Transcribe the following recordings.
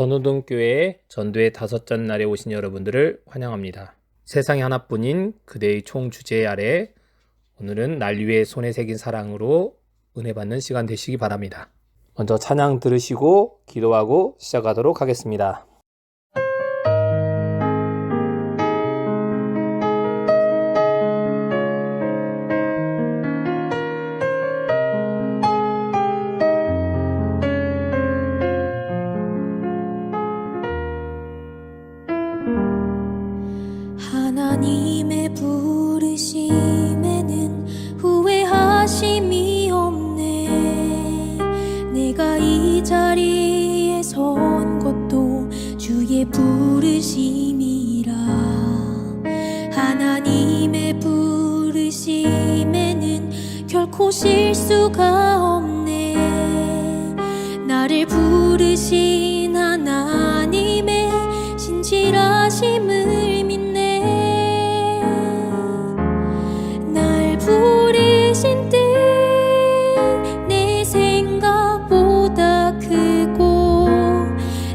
선호동교회 전도의 다섯째 날에 오신 여러분들을 환영합니다. 세상에 하나뿐인 그대의 총 주제 아래 오늘은 날 위에 손에 새긴 사랑으로 은혜 받는 시간 되시기 바랍니다. 먼저 찬양 들으시고 기도하고 시작하도록 하겠습니다. 하나님의 부르심에는 후회하심이 없네. 내가 이 자리에 선 것도 주의 부르심이라. 하나님의 부르심에는 결코 실수가 없네. 나를 부르신 하나님의 신실하심을 부르신 뜻 내 생각보다 크고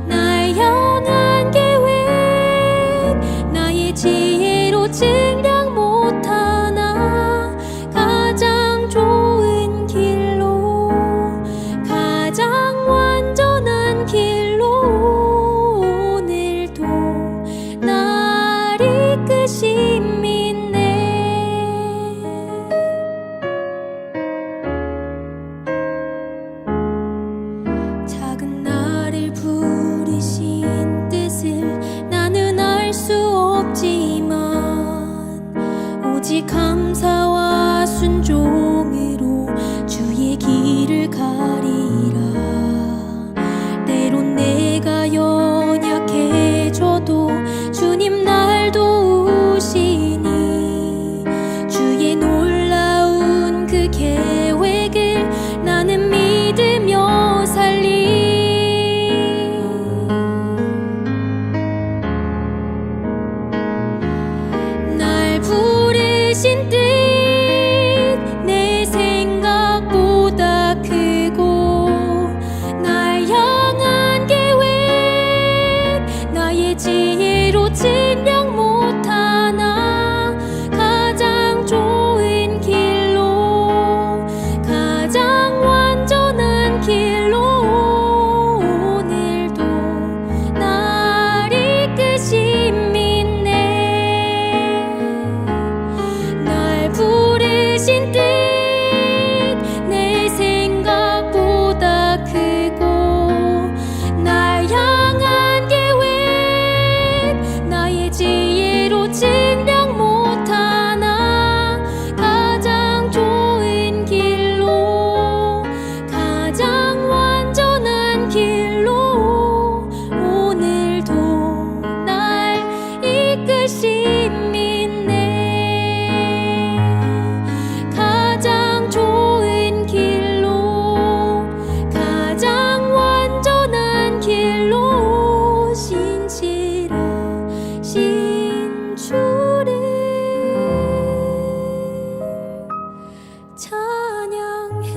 날 향한 계획 나의 지혜로 증량 못하나 가장 좋은 길로 가장 완전한 길로 오늘도 날 이끄심이 오직 감사와 순종으로 주의 길을 가리라. 때론 내가 연약해져도 주님 날 도우시니 주의 놀라운 그 계획을 나는 믿으며 살리. 날 부르신 뜻 내 생각보다 크고 날 향한 계획 나의 지혜로 증량 못하나 가장 좋은 길로 가장 완전한 길로 오늘도 날 이끄심이 부르신 뜻 내 생각보다 크고 날 향한 계획 나의 지혜로 증량 못하나 가장 좋은 길로 가장 완전한 길로 오늘도 날 이끄심이 가장 좋은 길로 가장 완전한 길로 신실하신 주를 찬양해.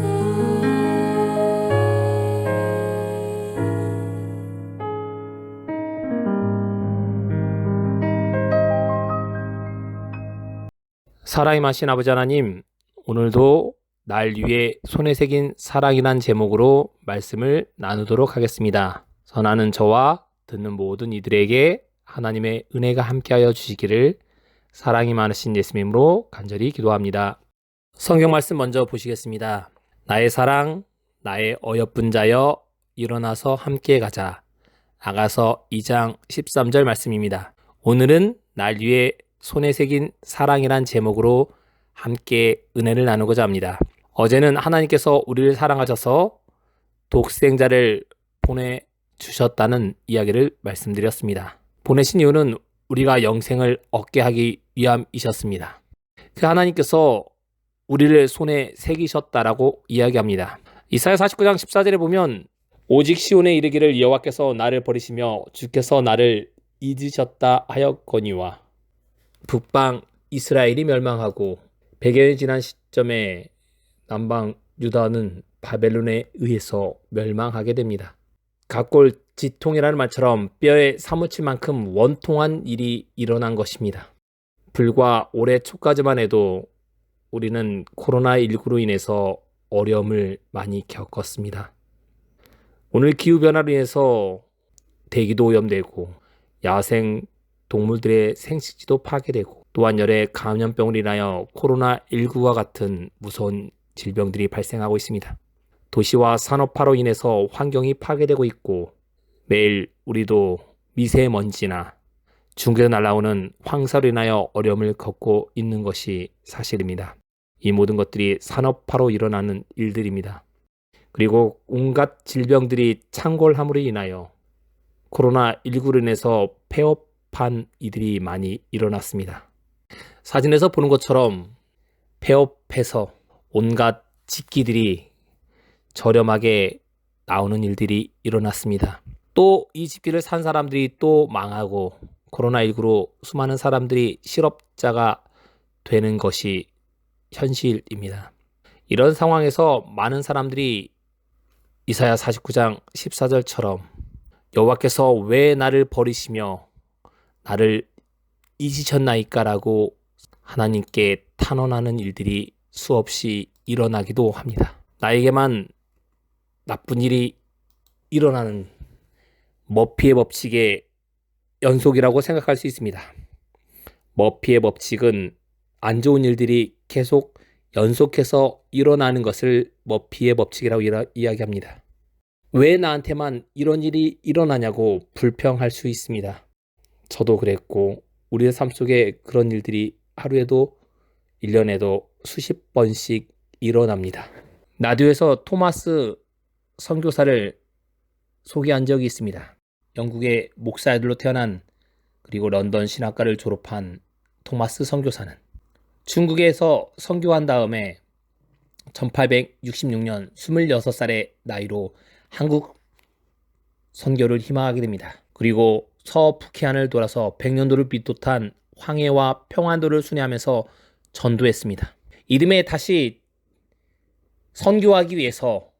살아임하신 아버지 하나님, 오늘도 날 위에 손에 새긴 사랑이란 제목으로 말씀을 나누도록 하겠습니다. 선하는 저와 듣는 모든 이들에게 하나님의 은혜가 함께하여 주시기를 사랑이 많으신 예수님으로 간절히 기도합니다. 성경 말씀 먼저 보시겠습니다. 나의 사랑, 나의 어여쁜 자여 일어나서 함께 가자. 아가서 2장 13절 말씀입니다. 오늘은 날 위에 손에 새긴 사랑이란 제목으로 함께 은혜를 나누고자 합니다. 어제는 하나님께서 우리를 사랑하셔서 독생자를 보내주셨다는 이야기를 말씀드렸습니다. 보내신 이유는 우리가 영생을 얻게 하기 위함이셨습니다. 그 하나님께서 우리를 손에 새기셨다라고 이야기합니다. 이사야 49장 14절에 보면 오직 시온에 이르기를 여호와께서 나를 버리시며 주께서 나를 잊으셨다 하였거니와. 북방 이스라엘이 멸망하고 100년이 지난 시점에 남방 유다는 바벨론에 의해서 멸망하게 됩니다. 각골 지통이라는 말처럼 뼈에 사무칠 만큼 원통한 일이 일어난 것입니다. 불과 올해 초까지만 해도 우리는 코로나19로 인해서 어려움을 많이 겪었습니다. 오늘 기후변화로 인해서 대기도 오염되고 야생 동물들의 생식지도 파괴되고 또한 열의 감염병으로 인하여 코로나19와 같은 무서운 질병들이 발생하고 있습니다. 도시와 산업화로 인해서 환경이 파괴되고 있고 매일 우리도 미세먼지나 중국에서 날아오는 황사로 인하여 어려움을 겪고 있는 것이 사실입니다. 이 모든 것들이 산업화로 일어나는 일들입니다. 그리고 온갖 질병들이 창궐함으로 인하여 코로나19로 인해서 폐업한 이들이 많이 일어났습니다. 사진에서 보는 것처럼 폐업해서 온갖 집기들이 저렴하게 나오는 일들이 일어났습니다. 또 이 집기를 산 사람들이 또 망하고 코로나19로 수많은 사람들이 실업자가 되는 것이 현실입니다. 이런 상황에서 많은 사람들이 이사야 49장 14절처럼 여호와께서 왜 나를 버리시며 나를 잊으셨나이까라고 하나님께 탄원하는 일들이 수없이 일어나기도 합니다. 나에게만 나쁜 일이 일어나는 머피의 법칙의 연속이라고 생각할 수 있습니다. 머피의 법칙은 안 좋은 일들이 계속 연속해서 일어나는 것을 머피의 법칙이라고 이야기합니다. 왜 나한테만 이런 일이 일어나냐고 불평할 수 있습니다. 저도 그랬고 우리의 삶 속에 그런 일들이 하루에도 1년에도 수십 번씩 일어납니다. 라디오에서 토마스 선교사를 소개한 적이 있습니다. 영국의 목사 아들로 태어난 그리고 런던 신학과를 졸업한 토마스 선교사는 중국에서 선교한 다음에 1866년 26살의 나이로 한국 선교를 희망하게 됩니다. 그리고 서북해안을 돌아서 백년도를 비롯한 황해와 평안도를 순회하면서 전도했습니다. 이듬해 다시 선교하기 위해서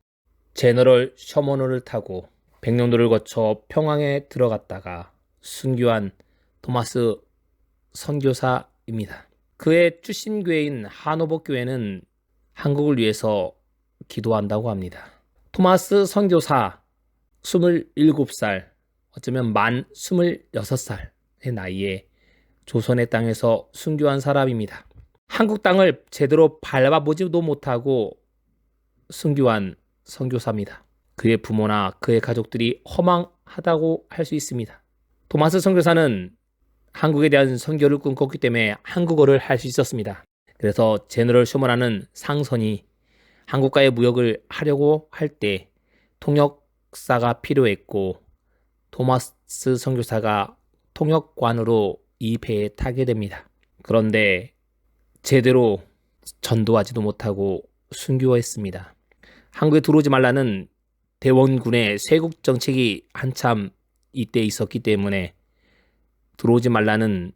제너럴 셔먼호를 타고 백령도를 거쳐 평양에 들어갔다가 순교한 토마스 선교사입니다. 그의 출신 교회인 하노버 교회는 한국을 위해서 기도한다고 합니다. 토마스 선교사 27살, 어쩌면 만 26살의 나이에 조선의 땅에서 순교한 사람입니다. 한국 땅을 제대로 밟아보지도 못하고 순교한 선교사입니다. 그의 부모나 그의 가족들이 허망하다고 할 수 있습니다. 토마스 선교사는 한국에 대한 선교를 꿈꿨기 때문에 한국어를 할 수 있었습니다. 그래서 제너럴 셔먼하는 상선이 한국과의 무역을 하려고 할 때 통역사가 필요했고 토마스 선교사가 통역관으로 이 배에 타게 됩니다. 그런데 제대로 전도하지도 못하고 순교했습니다. 한국에 들어오지 말라는 대원군의 쇄국 정책이 한참 이때 있었기 때문에 들어오지 말라는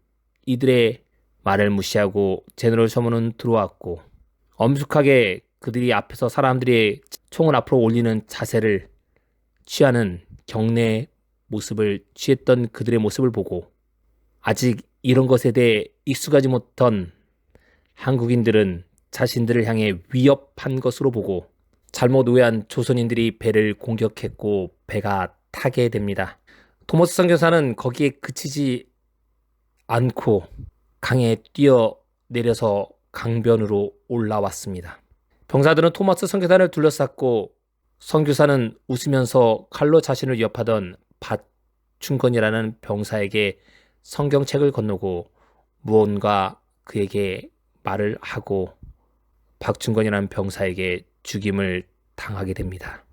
이들의 말을 무시하고 제너럴 셔먼은 들어왔고 엄숙하게 그들이 앞에서 사람들이 총을 앞으로 올리는 자세를 취하는 경례의 모습을 취했던 그들의 모습을 보고 아직 이런 것에 대해 익숙하지 못한 한국인들은 자신들을 향해 위협한 것으로 보고 잘못 오해한 조선인들이 배를 공격했고 배가 타게 됩니다. 토마스 선교사는 거기에 그치지 않고 강에 뛰어내려서 강변으로 올라왔습니다. 병사들은 토마스 선교사를 둘러쌌고 선교사는 웃으면서 칼로 자신을 위협하던 박충건이라는 병사에게 성경책을 건네고 무언가 그에게 말을 하고 박충건이라는 병사에게 죽임을 당하게 됩니다.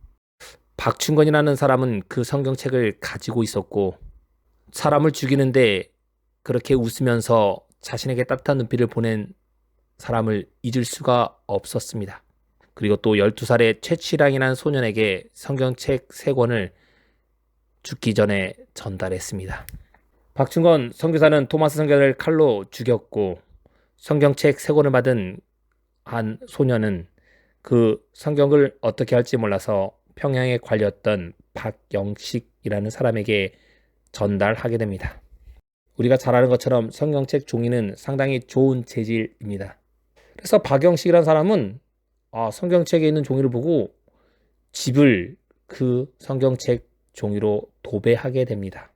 박충건이라는 사람은 그 성경책을 가지고 있었고 사람을 죽이는데 그렇게 웃으면서 자신에게 따뜻한 눈빛을 보낸 사람을 잊을 수가 없었습니다. 그리고 또 12살의 최치랑이라는 소년에게 성경책 3권을 죽기 전에 전달했습니다. 박충건 선교사는 토마스 선교사를 칼로 죽였고 성경책 3권을 받은 한 소년은 그 성경을 어떻게 할지 몰라서 평양에 관렸던 박영식이라는 사람에게 전달하게 됩니다. 우리가 잘 아는 것처럼 성경책 종이는 상당히 좋은 재질입니다. 그래서 박영식이라는 사람은 성경책에 있는 종이를 보고 집을 그 성경책 종이로 도배하게 됩니다.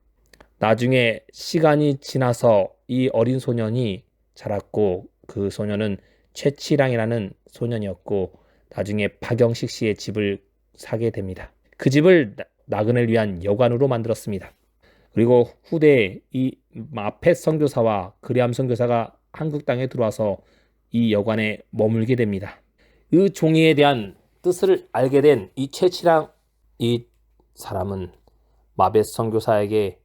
나중에 시간이 지나서 이 어린 소년이 자랐고, 그 소년은 최치량이라는 소년이었고, 나중에 박영식 씨의 집을 사게 됩니다. 그 집을 나그네를 위한 여관으로 만들었습니다. 그리고 후대에 이 마펫 선교사와 그레암 선교사가 한국 땅에 들어와서 이 여관에 머물게 됩니다. 그 종이에 대한 뜻을 알게 된 이 최치량 이 사람은 마벳 선교사에게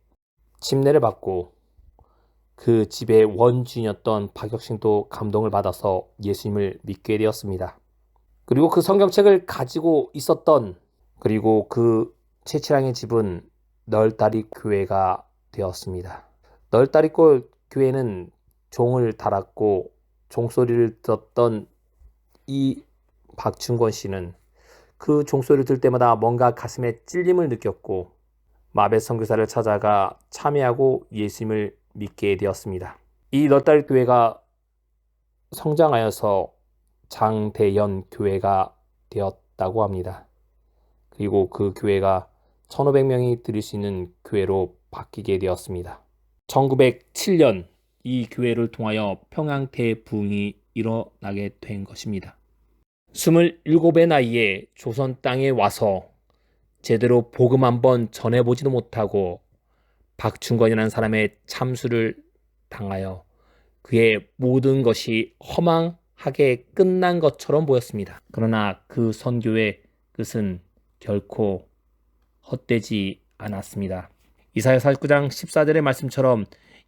침례를 받고 그 집의 원주인이었던 박영식도 감동을 받아서 예수님을 믿게 되었습니다. 그리고 그 성경책을 가지고 있었던, 그리고 그 최치량의 집은 널다리 교회가 되었습니다. 널다리 교회는 종을 달았고, 종소리를 듣던 이 박충권 씨는 그 종소리를 들을 때마다 뭔가 가슴에 찔림을 느꼈고, 마벳 선교사를 찾아가 참여하고 예수님을 믿게 되었습니다. 이 널다리 교회가 성장하여서 장대연 교회가 되었다고 합니다. 그리고 그 교회가 1500명이 들을 수 있는 교회로 바뀌게 되었습니다. 1907년 이 교회를 통하여 평양대부흥이 일어나게 된 것입니다. 27의 나이에 조선 땅에 와서 제대로 복음 한번 전해보지도 못하고 박충건이라는 사람의 참수를 당하여 그의 모든 것이 허망하게 끝난 것처럼 보였습니다. 그러나 그 선교의 뜻은 결코 헛되지 않았습니다. 이사야 49장 14절의 말씀처럼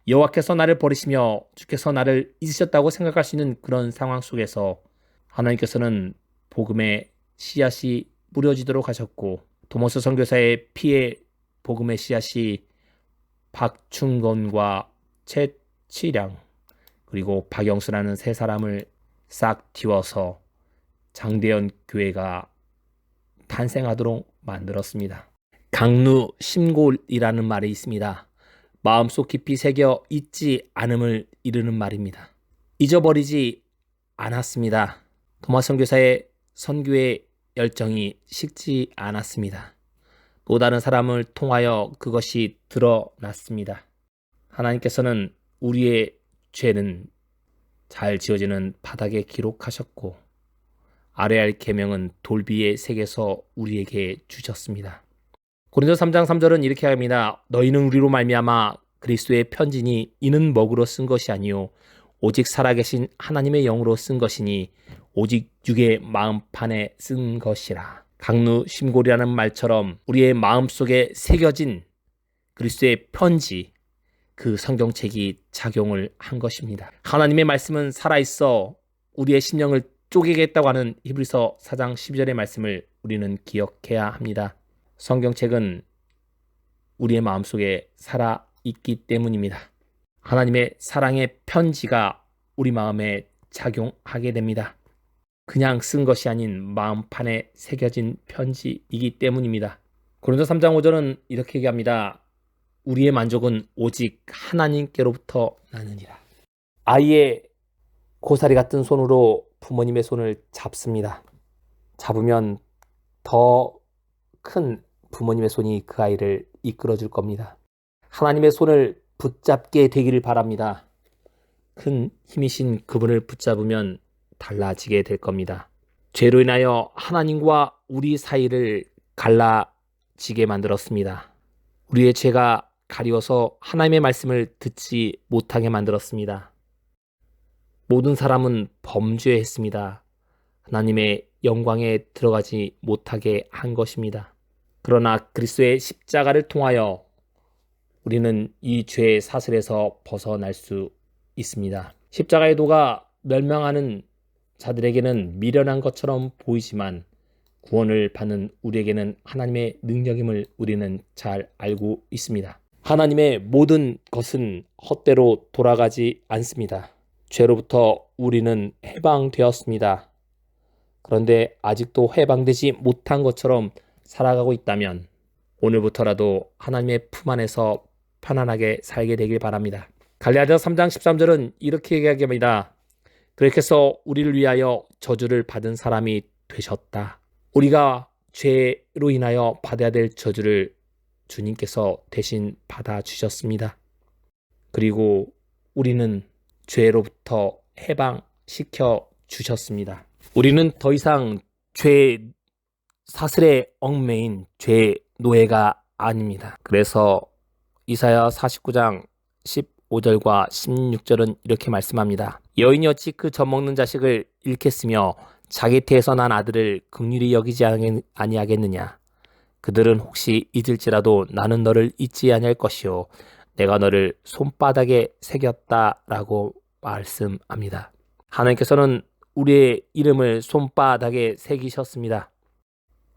여호와께서 나를 버리시며 주께서 나를 잊으셨다고 생각할 수 있는 그런 상황 속에서 하나님께서는 복음의 씨앗이 뿌려지도록 하셨고, 도모스 선교사의 피에 복음의 씨앗이 박충건과 최치량 그리고 박영수라는 세 사람을 싹 틔워서 장대연 교회가 탄생하도록 만들었습니다. 강루 심골이라는 말이 있습니다. 마음속 깊이 새겨 잊지 않음을 이르는 말입니다. 잊어버리지 않았습니다. 도마스 선교사의 선교의 열정이 식지 않았습니다. 또 다른 사람을 통하여 그것이 드러났습니다. 하나님께서는 우리의 죄는 잘 지어지는 바닥에 기록하셨고, 아래야 할 계명은 돌비의 색에서 우리에게 주셨습니다. 고린도 3장 3절은 이렇게 합니다. 너희는 우리로 말미암아 그리스도의 편지니 이는 먹으로 쓴 것이 아니요 오직 살아계신 하나님의 영으로 쓴 것이니 오직 육의 마음판에 쓴 것이라. 강루 심골이라는 말처럼 우리의 마음속에 새겨진 그리스도의 편지, 그 성경책이 작용을 한 것입니다. 하나님의 말씀은 살아있어 우리의 심령을 쪼개겠다고 하는 히브리서 4장 12절의 말씀을 우리는 기억해야 합니다. 성경책은 우리의 마음속에 살아있기 때문입니다. 하나님의 사랑의 편지가 우리 마음에 작용하게 됩니다. 그냥 쓴 것이 아닌 마음판에 새겨진 편지이기 때문입니다. 고린도 3장 5절은 이렇게 얘기합니다. 우리의 만족은 오직 하나님께로부터 나느니라. 아이의 고사리 같은 손으로 부모님의 손을 잡습니다. 잡으면 더 큰 부모님의 손이 그 아이를 이끌어 줄 겁니다. 하나님의 손을 붙잡게 되기를 바랍니다. 큰 힘이신 그분을 붙잡으면 달라지게 될 겁니다. 죄로 인하여 하나님과 우리 사이를 갈라지게 만들었습니다. 우리의 죄가 가리워서 하나님의 말씀을 듣지 못하게 만들었습니다. 모든 사람은 범죄했습니다. 하나님의 영광에 들어가지 못하게 한 것입니다. 그러나 그리스도의 십자가를 통하여 우리는 이 죄의 사슬에서 벗어날 수 있습니다. 십자가의 도가 멸망하는 자들에게는 미련한 것처럼 보이지만 구원을 받는 우리에게는 하나님의 능력임을 우리는 잘 알고 있습니다. 하나님의 모든 것은 헛되로 돌아가지 않습니다. 죄로부터 우리는 해방되었습니다. 그런데 아직도 해방되지 못한 것처럼 살아가고 있다면 오늘부터라도 하나님의 품 안에서 편안하게 살게 되길 바랍니다. 갈라디아서 3장 13절은 이렇게 얘기합니다. 그렇게 해서 우리를 위하여 저주를 받은 사람이 되셨다. 우리가 죄로 인하여 받아야 될 저주를 주님께서 대신 받아주셨습니다. 그리고 우리는 죄로부터 해방시켜 주셨습니다. 우리는 더 이상 죄 사슬에 얽매인 죄 노예가 아닙니다. 그래서 이사야 49장 15절과 16절은 이렇게 말씀합니다. 여인이 어찌 그 젖먹는 자식을 잃겠으며 자기 태에서 난 아들을 긍휼히 여기지 아니하겠느냐. 그들은 혹시 잊을지라도 나는 너를 잊지 아니할 것이요 내가 너를 손바닥에 새겼다라고 말씀합니다. 하나님께서는 우리의 이름을 손바닥에 새기셨습니다.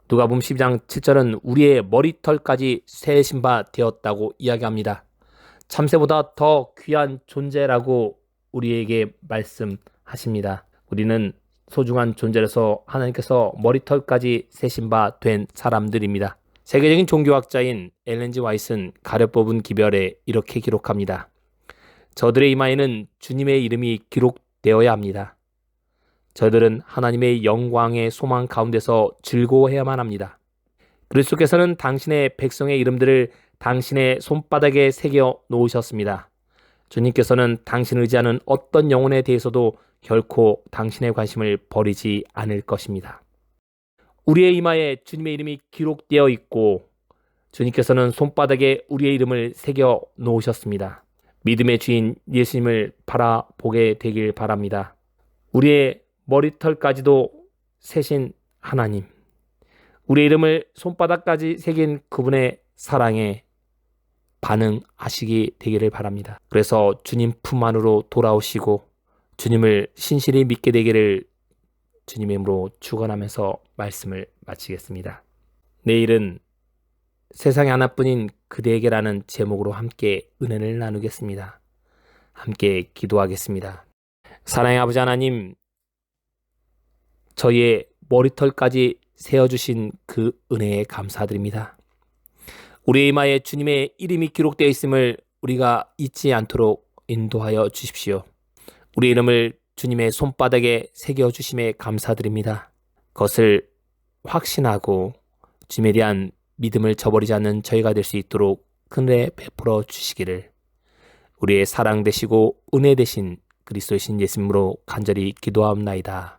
누가복음 12장 7절은 우리의 머리털까지 세신 바 되었다고 이야기합니다. 참새보다 더 귀한 존재라고 우리에게 말씀하십니다. 우리는 소중한 존재라서 하나님께서 머리털까지 세신 바 된 사람들입니다. 세계적인 종교학자인 엘렌 G. 화이트는 가려 뽑은 기별에 이렇게 기록합니다. 저들의 이마에는 주님의 이름이 기록되어야 합니다. 저들은 하나님의 영광의 소망 가운데서 즐거워해야만 합니다. 그리스도께서는 당신의 백성의 이름들을 당신의 손바닥에 새겨 놓으셨습니다. 주님께서는 당신을 의지하는 어떤 영혼에 대해서도 결코 당신의 관심을 버리지 않을 것입니다. 우리의 이마에 주님의 이름이 기록되어 있고 주님께서는 손바닥에 우리의 이름을 새겨 놓으셨습니다. 믿음의 주인 예수님을 바라보게 되길 바랍니다. 우리의 머리털까지도 세신 하나님, 우리의 이름을 손바닥까지 새긴 그분의 사랑에 반응하시기 되기를 바랍니다. 그래서 주님 품 안으로 돌아오시고 주님을 신실히 믿게 되기를 주님의 이름으로 축원하면서 말씀을 마치겠습니다. 내일은 세상에 하나뿐인 그대에게라는 제목으로 함께 은혜를 나누겠습니다. 함께 기도하겠습니다. 사랑의 아버지 하나님, 저희의 머리털까지 세워주신 그 은혜에 감사드립니다. 우리의 이마에 주님의 이름이 기록되어 있음을 우리가 잊지 않도록 인도하여 주십시오. 우리 이름을 주님의 손바닥에 새겨주심에 감사드립니다. 그것을 확신하고 주님에 대한 믿음을 저버리지 않는 저희가 될 수 있도록 은혜 베풀어 주시기를 우리의 사랑 되시고 은혜 되신 그리스도의 신 예수님으로 간절히 기도하옵나이다.